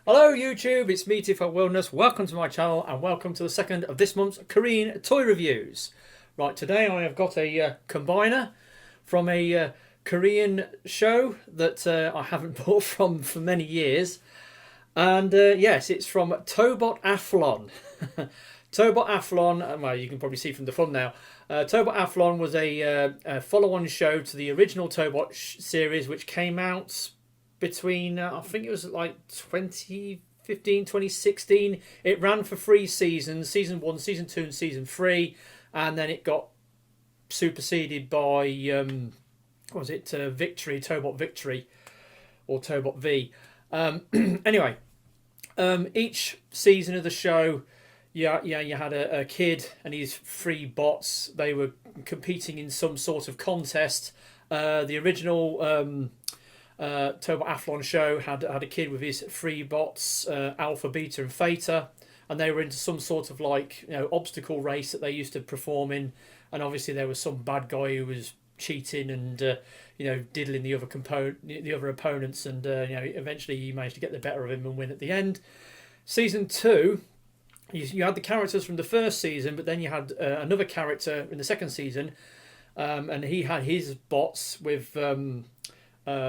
Hello YouTube, it's me Tifo Wellness. Welcome to my channel and welcome to the second of this month's Korean toy reviews. Right, today I have got a combiner from a Korean show that I haven't bought from for many years. And yes, it's from Tobot Athlon. Tobot Athlon, well, you can probably see from the thumbnail. Tobot Athlon was a follow-on show to the original Tobot series, which came out between, I think it was like 2015, 2016. It ran for 3 seasons, season 1, season 2 and season 3. And then it got superseded by, what was it, Victory, Tobot Victory, or Tobot V. Anyway, each season of the show, you had a kid and his 3 bots. They were competing in some sort of contest. The original Tobot Athlon show had a kid with his 3 bots, Alpha, Beta, and Theta, and they were into some sort of like obstacle race that they used to perform in. And obviously there was some bad guy who was cheating and diddling the other opponents, and eventually he managed to get the better of him and win at the end. Season 2. You had the characters from the first season, but then you had another character in the second season, and he had his bots with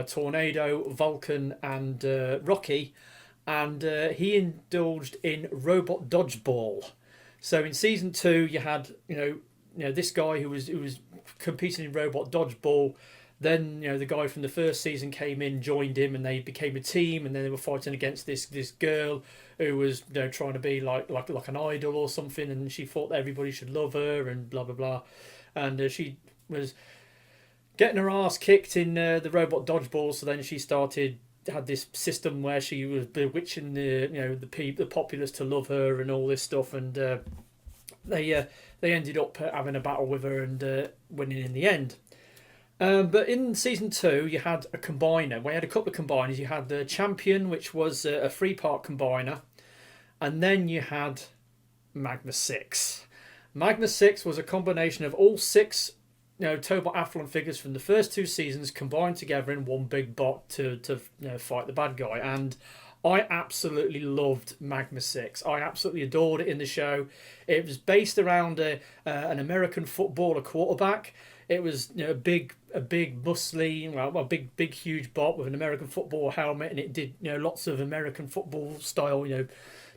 Tornado, Vulcan, and Rocky, and he indulged in robot dodgeball. So in season 2, you had this guy who was competing in robot dodgeball. Then the guy from the first season came in, joined him, and they became a team. And then they were fighting against this girl who was trying to be like an idol or something, and she thought that everybody should love her and blah blah blah. And she was getting her ass kicked in the robot dodgeball. So then she had this system where she was bewitching the populace to love her and all this stuff. And they ended up having a battle with her and winning in the end. But in season 2, you had a combiner. We had a couple of combiners. You had the Champion, which was a 3-part combiner, and then you had Magma 6. Magma 6 was a combination of all 6 Tobot Athlon figures from the first 2 seasons combined together in one big bot to fight the bad guy. And I absolutely loved Magma 6. I absolutely adored it in the show. It was based around an American footballer quarterback. It was a big muscly, a big huge bot with an American football helmet, and it did lots of American football style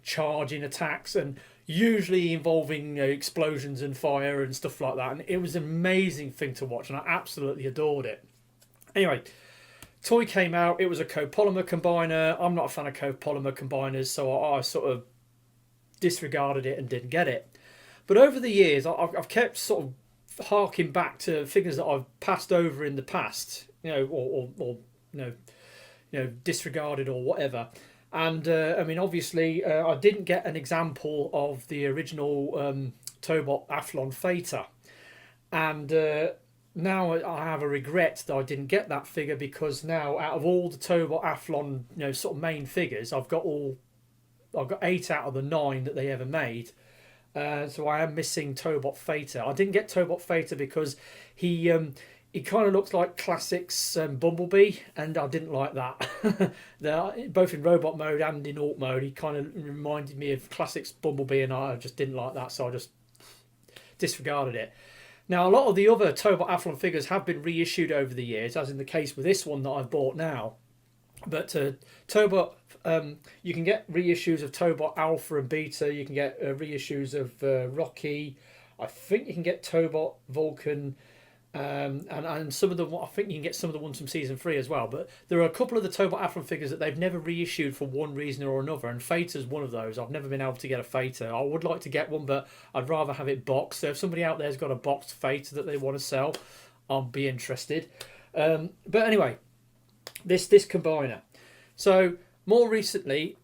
charging attacks, and usually involving explosions and fire and stuff like that. And it was an amazing thing to watch, and I absolutely adored it. Anyway, toy came out. It was a copolymer combiner. I'm not a fan of copolymer combiners, so I sort of disregarded it and didn't get it. But over the years, I've kept sort of harking back to figures that I've passed over in the past, or disregarded or whatever. And obviously, I didn't get an example of the original Tobot Athlon Theta, and now I have a regret that I didn't get that figure, because now out of all the Tobot Athlon sort of main figures, I've got 8 out of the 9 that they ever made. So I am missing Tobot Theta. I didn't get Tobot Theta because he kind of looks like Classics Bumblebee, and I didn't like that. Both in robot mode and in alt mode, he kind of reminded me of Classics Bumblebee, and I just didn't like that, so I just disregarded it. Now, a lot of the other Tobot Athlon figures have been reissued over the years, as in the case with this one that I've bought now. But Tobot, you can get reissues of Tobot Alpha and Beta. You can get reissues of Rocky. I think you can get Tobot Vulcan, and some of the. I think you can get some of the ones from season 3 as well. But there are a couple of the Tobot Athlon figures that they've never reissued for one reason or another, and Theta's one of those. I've never been able to get a Theta. I would like to get one, but I'd rather have it boxed. So if somebody out there's got a boxed Theta that they want to sell, I'll be interested. But anyway, this combiner. So more recently,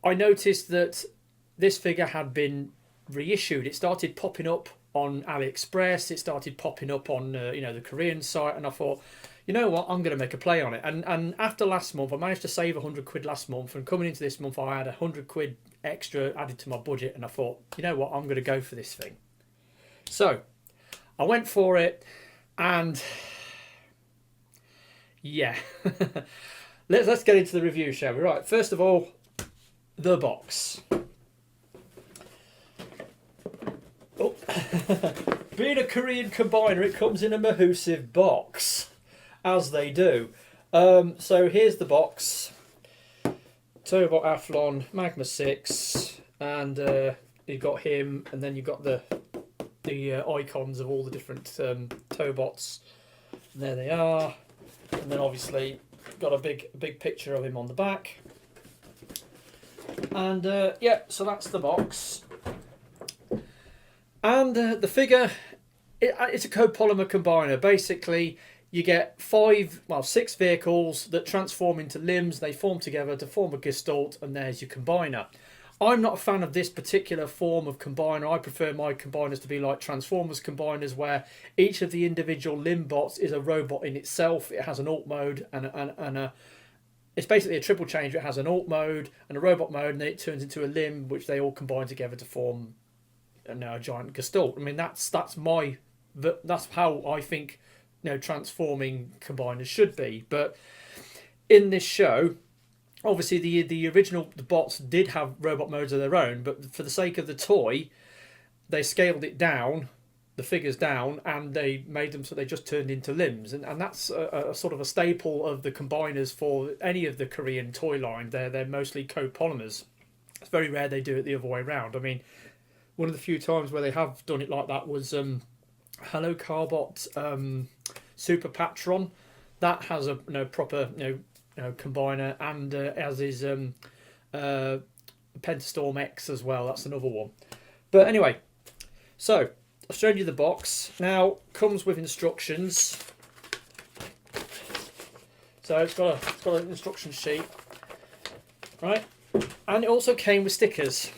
I noticed that this figure had been reissued. It started popping up on AliExpress. It started popping up on the Korean site, and I thought, you know what, I'm going to make a play on it. And after last month, I managed to save 100 quid last month, and coming into this month, I had 100 quid extra added to my budget, and I thought, you know what, I'm going to go for this thing. So I went for it, and yeah. Let's get into the review, shall we? Right, first of all, the box. Oh. Being a Korean combiner, it comes in a massive box, as they do. So here's the box. Tobot Athlon, Magma 6, and you've got him, and then you've got the icons of all the different Tobots. And there they are, and then obviously got a big picture of him on the back. And yeah, so that's the box. And the figure, it's a copolymer combiner. Basically, you get 6 vehicles that transform into limbs. They form together to form a gestalt, and there's your combiner. I'm not a fan of this particular form of combiner. I prefer my combiners to be like Transformers combiners, where each of the individual limb bots is a robot in itself. It has an alt mode and it's basically a triple change. It has an alt mode and a robot mode, and then it turns into a limb, which they all combine together to form a giant gestalt. I mean, that's how I think transforming combiners should be. But in this show, obviously the original bots did have robot modes of their own, but for the sake of the toy, they scaled it down, the figures down, and they made them so they just turned into limbs. And that's a sort of a staple of the combiners for any of the Korean toy line. They're mostly copolymers. It's very rare they do it the other way around. I mean, one of the few times where they have done it like that was Hello Carbot Super Patron. That has a proper combiner, and as is Pentastorm X as well. That's another one. But anyway, so I've shown you the box. Now comes with instructions. So it's got an instruction sheet, right? And it also came with stickers.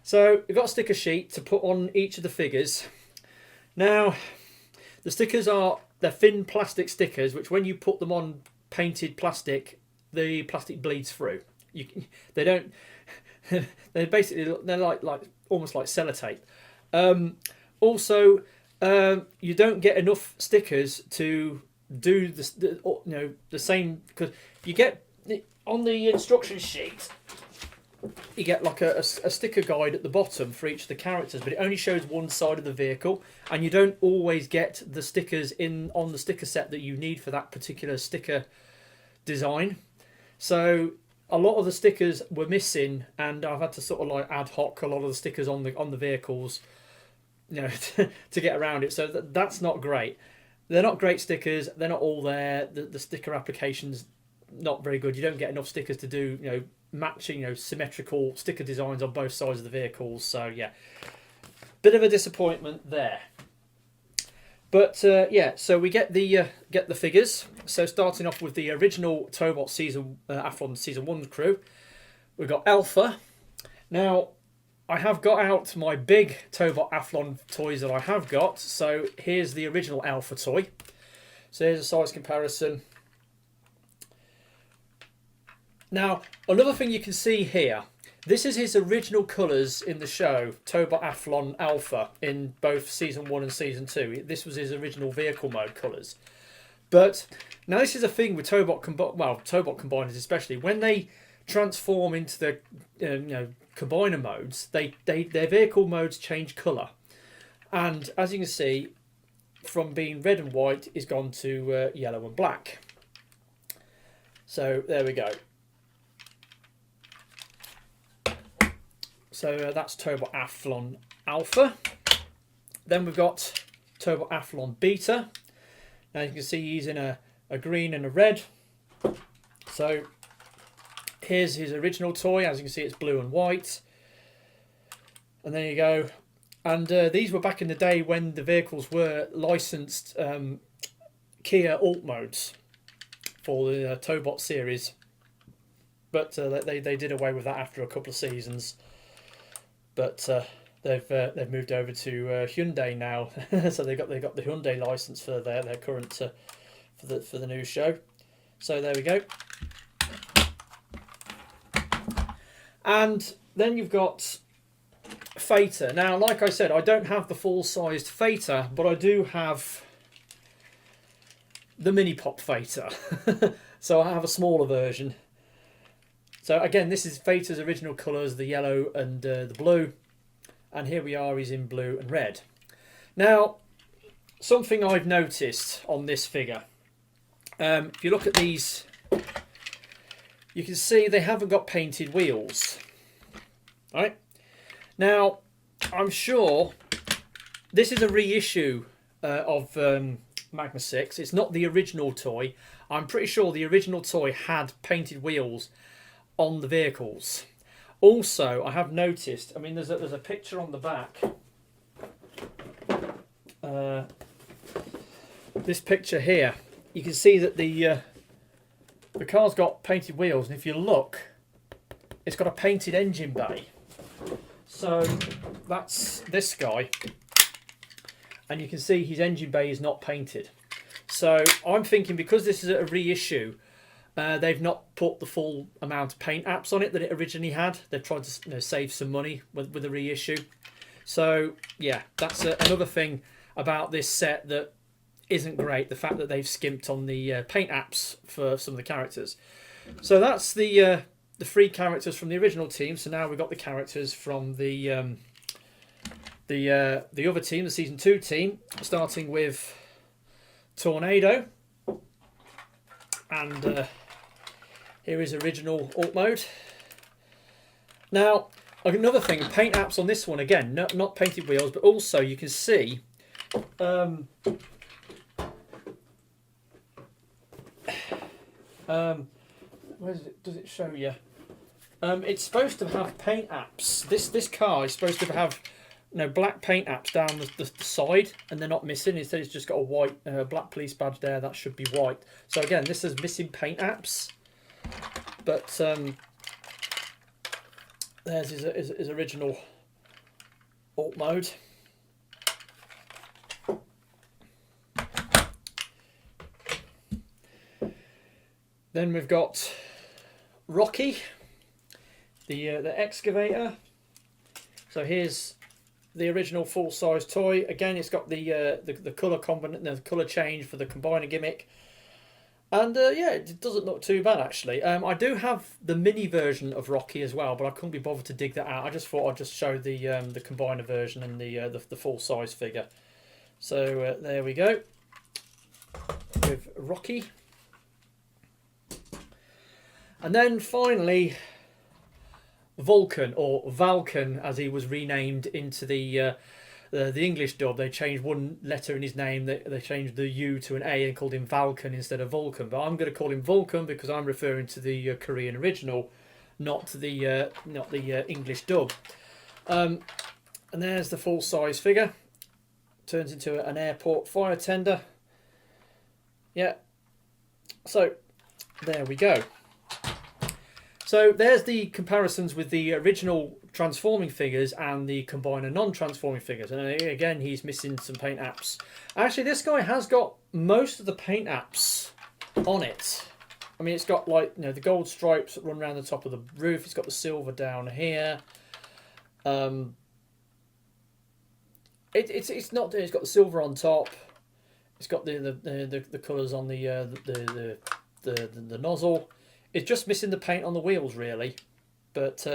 So we've got a sticker sheet to put on each of the figures. Now, the stickers they're thin plastic stickers, which when you put them on painted plastic, the plastic bleeds through. They're like almost like sellotape. Also, you don't get enough stickers to do the same, because you get on the instruction sheet. You get like a sticker guide at the bottom for each of the characters, but it only shows one side of the vehicle, and you don't always get the stickers on the sticker set that you need for that particular sticker design. So a lot of the stickers were missing, and I've had to sort of like ad hoc a lot of the stickers on the vehicles, to get around it. So that's not great. They're not great stickers. They're not all there. The sticker application's not very good. You don't get enough stickers to do matching symmetrical sticker designs on both sides of the vehicles. So yeah, bit of a disappointment there. But yeah, so we get the figures. So starting off with the original Tobot Athlon Season 1 crew, we've got Alpha. Now, I have got out my big Tobot Athlon toys that I have got. So here's the original Alpha toy. So here's a size comparison. Now, another thing you can see here, this is his original colours in the show, Tobot Athlon Alpha, in both Season 1 and Season 2. This was his original vehicle mode colours. But now this is a thing with Tobot combiners especially. When they transform into the combiner modes, their vehicle modes change colour. And as you can see, from being red and white, it's gone to yellow and black. So there we go. So that's Tobot Athlon Alpha. Then we've got Tobot Athlon Beta. Now you can see he's in a green and a red. So here's his original toy. As you can see, it's blue and white. And there you go. And these were back in the day when the vehicles were licensed Kia alt modes for the Tobot series. But they did away with that after a couple of seasons. But they've moved over to Hyundai now, so they got the Hyundai license for their current for the new show. So there we go. And then you've got Fater. Now, like I said, I don't have the full-sized Fater, but I do have the mini pop Fater. So I have a smaller version. So again, this is Vader's original colours, the yellow and the blue. And here we are, he's in blue and red. Now, something I've noticed on this figure. If you look at these, you can see they haven't got painted wheels. Right? Now, I'm sure this is a reissue of Magma 6. It's not the original toy. I'm pretty sure the original toy had painted wheels on the vehicles. Also, I have noticed, I mean, there's a picture on the back. This picture here, you can see that the car's got painted wheels, and if you look, it's got a painted engine bay. So that's this guy, and you can see his engine bay is not painted. So I'm thinking, because this is a reissue, they've not put the full amount of paint apps on it that it originally had. They've tried to save some money with the reissue. So yeah, that's another thing about this set that isn't great, the fact that they've skimped on the paint apps for some of the characters. So that's the 3 characters from the original team. So now we've got the characters from the other team, the season 2 team, starting with Tornado, and here is original alt mode. Now, another thing, paint apps on this one again, not painted wheels, but also you can see where is it? Does it show you? It's supposed to have paint apps. This car is supposed to have black paint apps down the side, and they're not missing. Instead, it's just got a white black police badge there. That should be white. So again, this is missing paint apps. But there's his original alt mode. Then we've got Rocky, the excavator. So here's the original full-size toy. Again, it's got the colour the colour change for the combiner gimmick. And yeah, it doesn't look too bad actually. I do have the mini version of Rocky as well, but I couldn't be bothered to dig that out. I just thought I'd just show the combiner version and the full-size figure. So there we go with Rocky. And then finally, Vulcan, or Valken as he was renamed into the English dub. They changed one letter in his name. They changed the U to an A and called him Valken instead of Vulcan. But I'm going to call him Vulcan because I'm referring to the Korean original, not the English dub. And there's the full-size figure. Turns into an airport fire tender. Yeah. So there we go. So there's the comparisons with the original transforming figures and the combiner non-transforming figures. And again, he's missing some paint apps. Actually, this guy has got most of the paint apps on it. I mean, it's got like the gold stripes that run around the top of the roof. It's got the silver down here. It's not. It's got the silver on top. It's got the colours on the nozzle. It's just missing the paint on the wheels, really, but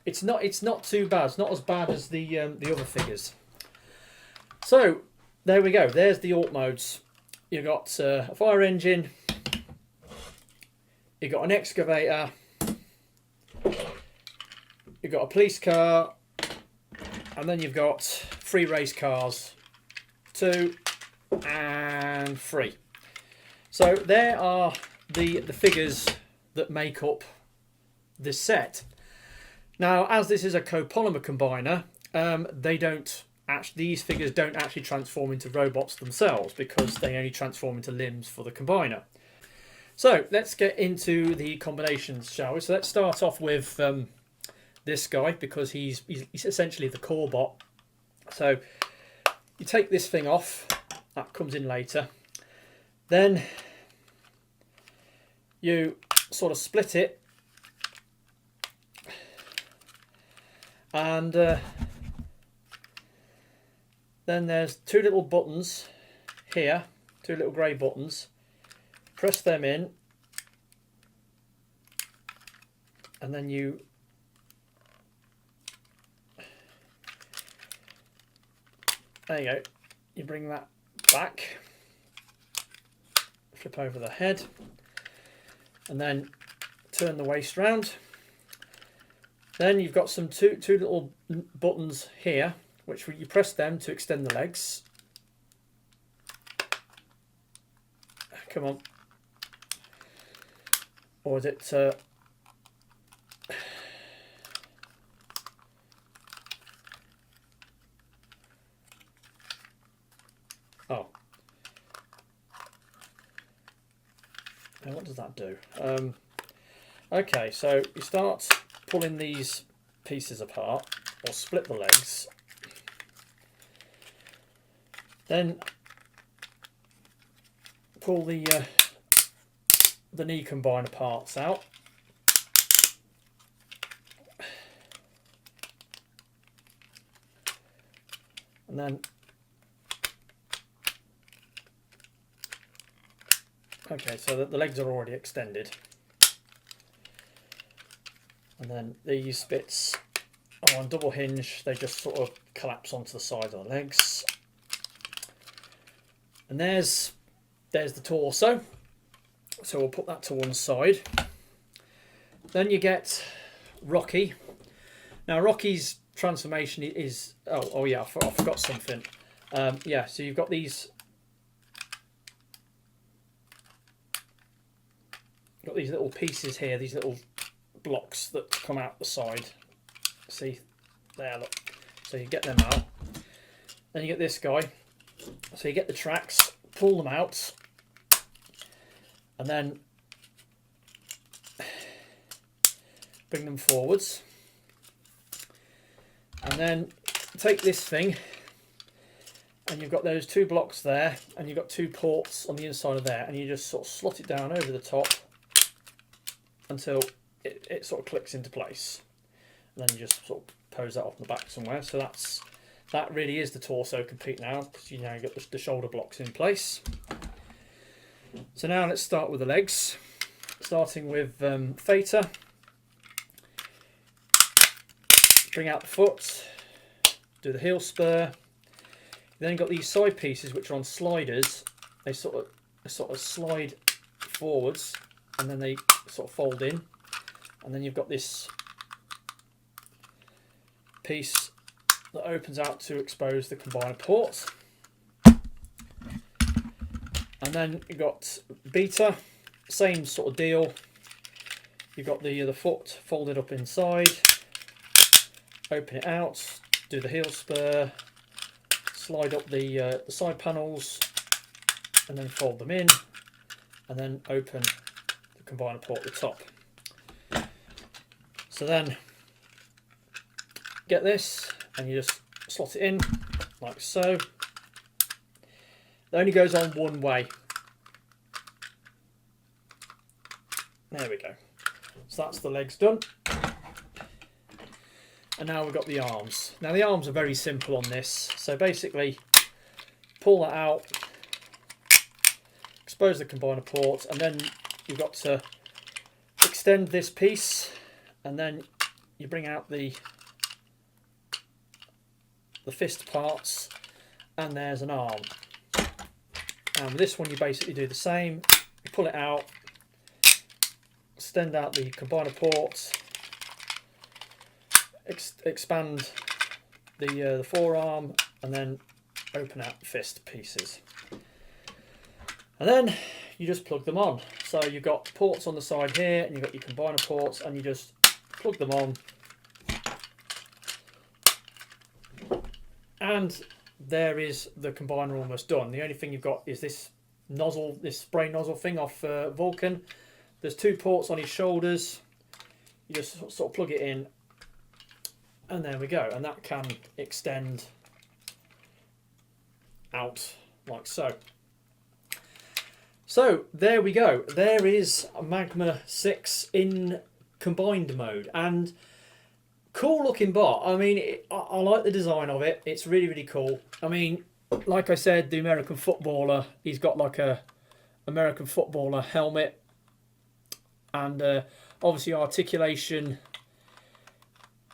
it's not too bad. It's not as bad as the other figures. So there we go. There's the alt modes. You've got a fire engine. You've got an excavator. You've got a police car, and then you've got 3 race cars, 2 and 3. So there are the figures that make up this set. Now, as this is a copolymer combiner, these figures don't actually transform into robots themselves because they only transform into limbs for the combiner. So let's get into the combinations, shall we? So let's start off with this guy because he's essentially the core bot. So you take this thing off, that comes in later. Then you sort of split it, and then there's 2 little buttons here, 2 little grey buttons. Press them in, and then you there you go, you bring that back, flip over the head, and then turn the waist round. Then you've got some two little buttons here, which you press them to extend the legs. Come on. Or is it oh. Now what does that do? Okay, so you start pulling these pieces apart, or split the legs. Then pull the knee combiner parts out. And then okay, so the legs are already extended. And then these bits are on double hinge, they just sort of collapse onto the side of the legs. And there's the torso. So we'll put that to one side. Then you get Rocky. Now Rocky's transformation is oh yeah, I forgot something. Yeah, so you've got these little pieces here, these little blocks that come out the side. See there, look. So you get them out. Then you get this guy. So you get the tracks, pull them out, and then bring them forwards. And then take this thing, and you've got those two blocks there, and you've got two ports on the inside of there, and you just sort of slot it down over the top until it sort of clicks into place. And then you just sort of pose that off in the back somewhere. So that really is the torso complete now, because you've got the shoulder blocks in place. So now let's start with the legs, starting with Theta. Bring out the foot, do the heel spur. You then got these side pieces which are on sliders. They sort of slide forwards, and then they sort of fold in. And then you've got this piece that opens out to expose the combiner port. And then you've got Beta, same sort of deal. You've got the foot folded up inside. Open it out, do the heel spur, slide up the side panels, and then fold them in, and then open the combiner port at the top. So then get this, and you just slot it in like so. It only goes on one way. There we go. So that's the legs done. And now we've got the arms. Now the arms are very simple on this. So basically, pull that out, expose the combiner port, and then you've got to extend this piece, and then you bring out the fist parts, and there's an arm. And with this one you basically do the same. You pull it out, extend out the combiner port, expand the forearm, and then open out the fist pieces. And then you just plug them on. So you've got ports on the side here, and you've got your combiner ports, and you just plug them on. And there is the combiner almost done. The only thing you've got is this nozzle, this spray nozzle thing off Vulcan. There's two ports on his shoulders. You just sort of plug it in, and there we go. And that can extend out like so. So there we go. There is a Magma 6 in combined mode, and cool looking bot. I mean, I like the design of it. It's really, really cool. I mean, like I said, the American footballer, he's got like a American footballer helmet, and Obviously articulation,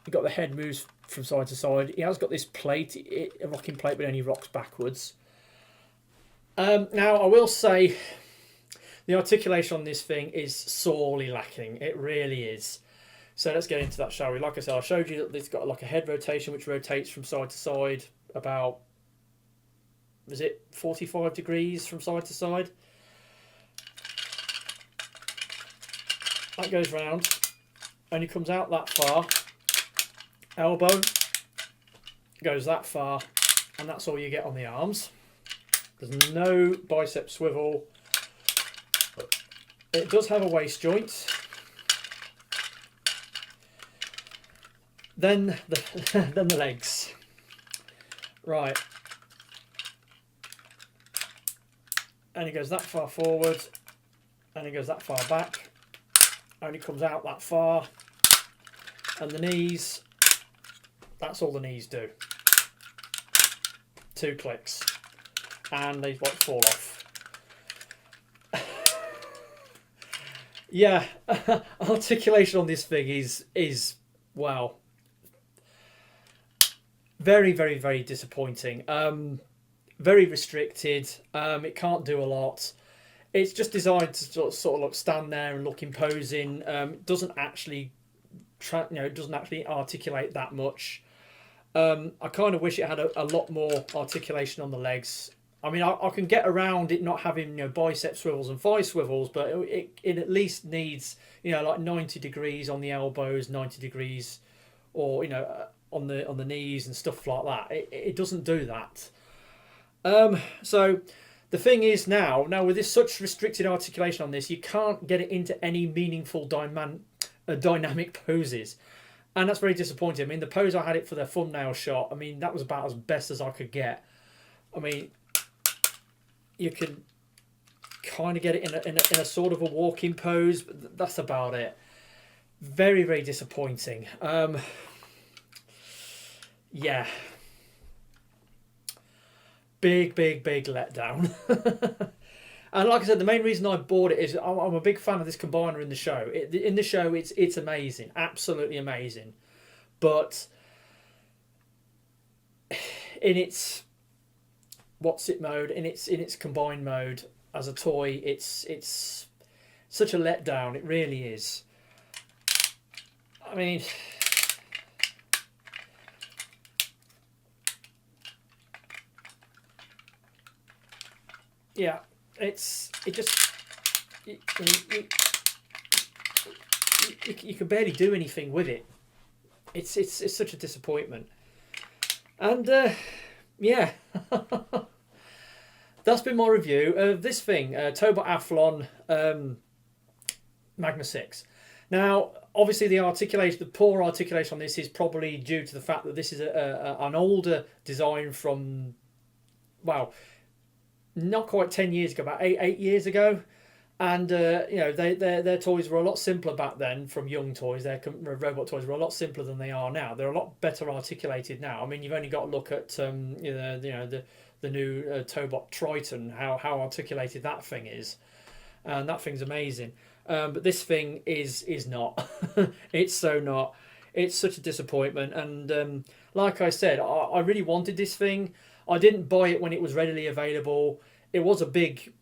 you've got the head moves from side to side. He has got this plate, a rocking plate, but only rocks backwards. Now I will say the articulation on this thing is sorely lacking. It really is. So let's get into that, shall we? Like I said, I showed you that it's got like a head rotation which rotates from side to side about, is it 45 degrees from side to side? That goes round, only comes out that far. Elbow goes that far, and that's all you get on the arms. There's no bicep swivel. It does have a waist joint. Then the legs. Right. And it goes that far forward, and it goes that far back. Only comes out that far. And the knees, that's all the knees do. 2 clicks. And they like fall off. Yeah, articulation on this thing is wow. Very, very, very disappointing. Very restricted. It can't do a lot. It's just designed to sort of look, stand there and look imposing. Doesn't actually, doesn't actually articulate that much. I kind of wish it had a lot more articulation on the legs. I mean, I can get around it not having bicep swivels and thigh swivels, but it at least needs like 90 degrees on the elbows, 90 degrees, or on the knees and stuff like that. It doesn't do that. So the thing is now with this such restricted articulation on this, you can't get it into any meaningful dynamic poses. And that's very disappointing. I mean, the pose I had it for the thumbnail shot, I mean, that was about as best as I could get. I mean, you can kind of get it in a sort of a walking pose, but that's about it. Very, very disappointing. Yeah. Big letdown. And like I said, the main reason I bought it is I'm a big fan of this combiner in the show. In the show, it's amazing, absolutely amazing. But in its what's it mode, in its combined mode as a toy, it's such a letdown. It really is. I mean, yeah, you can barely do anything with it. It's such a disappointment. And yeah, that's been my review of this thing, Tobot Athlon Magma 6. Now, obviously, the poor articulation on this is probably due to the fact that this is an older design from, well, not quite 10 years ago, about 8 years ago. And their toys were a lot simpler back then. From Young Toys, their robot toys were a lot simpler than they are now. They're a lot better articulated now. I mean, you've only got to look at the new Tobot Triton, how articulated that thing is, and that thing's amazing. But this thing is not. It's so not. It's such a disappointment. And like I said, I really wanted this thing. I didn't buy it when it was readily available. It was a big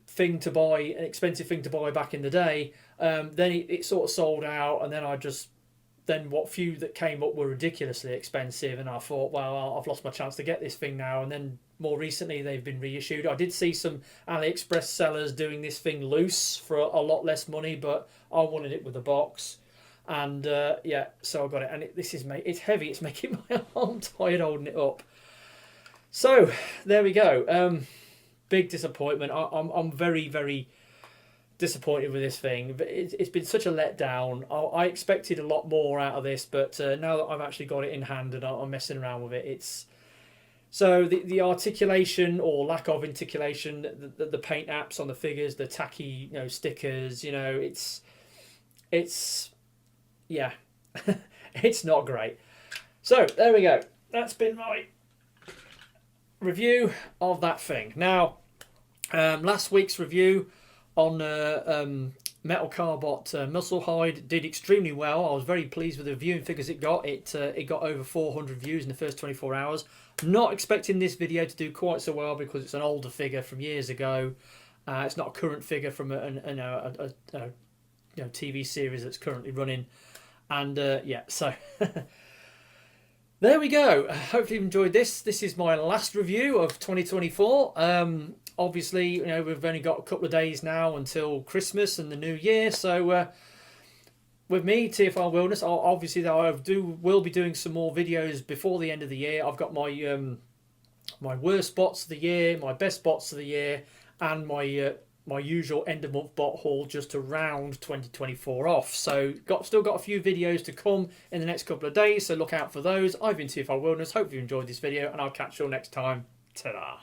thing to buy, an expensive thing to buy back in the day. Then it sort of sold out, and then what few that came up were ridiculously expensive, and I thought, well, I've lost my chance to get this thing now. And then more recently they've been reissued. I did see some AliExpress sellers doing this thing loose for a lot less money, but I wanted it with a box. And yeah, so I got it. And it's heavy. It's making my arm tired holding it up. So there we go. Big disappointment. I'm very, very disappointed with this thing. But it's been such a letdown. I expected a lot more out of this, but now that I've actually got it in hand and I'm messing around with it, so the articulation or lack of articulation, the paint apps on the figures, the tacky stickers, it's yeah, it's not great. So there we go. That's been my review of that thing. Now, last week's review on Metal Carbot Muscle Hide did extremely well. I was very pleased with the viewing figures it got. It got over 400 views in the first 24 hours. Not expecting this video to do quite so well because it's an older figure from years ago. It's not a current figure from a TV series that's currently running. And yeah, so there we go. Hopefully you've enjoyed this. This is my last review of 2024. Obviously, you know, we've only got a couple of days now until Christmas and the New Year. So with me, TFR Wilderness, will be doing some more videos before the end of the year. I've got my my worst spots of the year, my best spots of the year, and my my usual end of month bot haul just to round 2024 off. So still got a few videos to come in the next couple of days, so look out for those. I've been TFR Wilderness. Hope you enjoyed this video, and I'll catch you all next time. Ta-da!